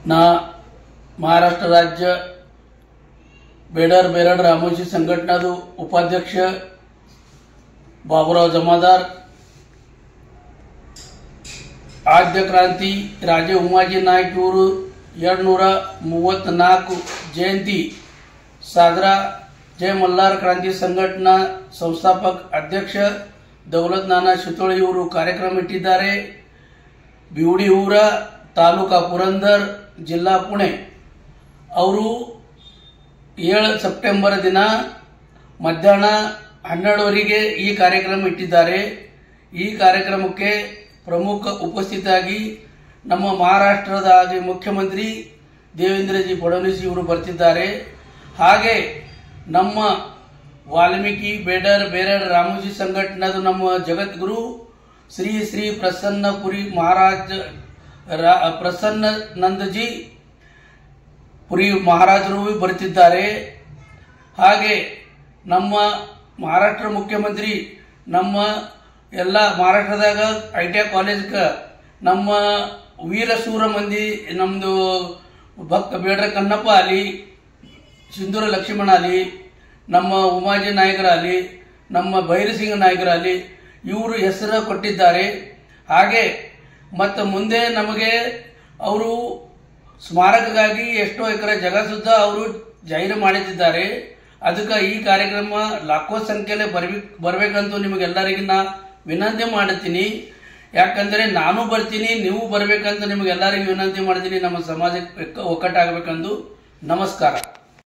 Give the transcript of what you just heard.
ना महाराष्ट्र राज्य बेडर बेरड रामोशी संघटना उपाध्यक्ष बाबूराव जमादार, आद्य क्रांति राजे उमाजी नायक 234 जयंती साजरा। जय मल्हार क्रांति संघटना संस्थापक अध्यक्ष दौलत नाना शितोळे इವರು ಕಾರ್ಯಕ್ರಮ ಇಟ್ಟಿದ್ದಾರೆ। ಬಿವಡಿ ಊರ ತಾಲೂಕಾ ಪುರಂದರ್ ಜಿಲ್ಲಾ ಪುಣೆ ಅವರು 7 ಸೆಪ್ಟೆಂಬರ್ ದಿನ ಮಧ್ಯಾಹ್ನ 12 ಈ ಕಾರ್ಯಕ್ರಮ ಇಟ್ಟಿದ್ದಾರೆ। ಈ ಕಾರ್ಯಕ್ರಮಕ್ಕೆ ಪ್ರಮುಖ ಉಪಸ್ಥಿತರಾಗಿ ನಮ್ಮ ಮಹಾರಾಷ್ಟ್ರದ ಮುಖ್ಯಮಂತ್ರಿ ದೇವೇಂದ್ರಜಿ ಫಡ್ನವೀಸ್ ಇವರು ಬರ್ತಿದ್ದಾರೆ। ಹಾಗೆ ನಮ್ಮ ವಾಲ್ಮೀಕಿ ಬೇಡರ್ ಬೇರಡ್ ರಾಮೋಜಿ ಸಂಘಟನದ ನಮ್ಮ ಜಗದ್ಗುರು ಶ್ರೀ ಶ್ರೀ ಪ್ರಸನ್ನಪುರಿ ಮಹಾರಾಜ ಪ್ರಸನ್ನನಂದಜಿ ಪುರಿ ಮಹಾರಾಜರು ಬರ್ತಿದ್ದಾರೆ। ಹಾಗೆ ನಮ್ಮ ಮಹಾರಾಷ್ಟ್ರ ಮುಖ್ಯಮಂತ್ರಿ ನಮ್ಮ ಎಲ್ಲ ಮಹಾರಾಷ್ಟ್ರದಾಗ ಐಟಿಐ ಕಾಲೇಜ್ ನಮ್ಮ ವೀರಶೂರ ಮಂದಿ ನಮ್ದು ಭಕ್ತ ಬೇಡ್ರ ಕನ್ನಪ್ಪ ಆಲಿ, ಸಿಂಧೂರ ಲಕ್ಷ್ಮಣ ಆಲಿ, ನಮ್ಮ ಉಮಾಜಿ ನಾಯಕರಾಗಲಿ, ನಮ್ಮ ಭೈರಸಿಂಗ ನಾಯಕರಾಗಲಿ ಇವರು ಹೆಸರು ಕೊಟ್ಟಿದ್ದಾರೆ। ಹಾಗೆ ಮತ್ತು ಮುಂದೆ ನಮಗೆ ಅವರು ಸ್ಮಾರಕಗಾಗಿ ಎಷ್ಟೋ ಎಕರೆ ಜಾಗ ಸುದ್ದ ಅವರು ಜಾಹೀರು ಮಾಡಿದ್ದಾರೆ। ಅದಕ್ಕೆ ಈ ಕಾರ್ಯಕ್ರಮ ಲಾಖೋ ಸಂಖ್ಯೆಯಲ್ಲಿ ಬರಬೇಕಂತ ನಿಮಗೆಲ್ಲರಿಗೂ ನಾ ವಿನಂತಿ ಮಾಡುತ್ತೀನಿ। ಯಾಕಂದರೆ ನಾನು ಬರ್ತೀನಿ, ನೀವು ಬರಬೇಕಂತ ನಿಮಗೆಲ್ಲರಿಗೂ ವಿನಂತಿ ಮಾಡ್ತೀನಿ। ನಮ್ಮ ಸಮಾಜಕ್ಕೆ ಒಕ್ಕಟ್ಟಾಗಬೇಕೆಂದು ನಮಸ್ಕಾರ।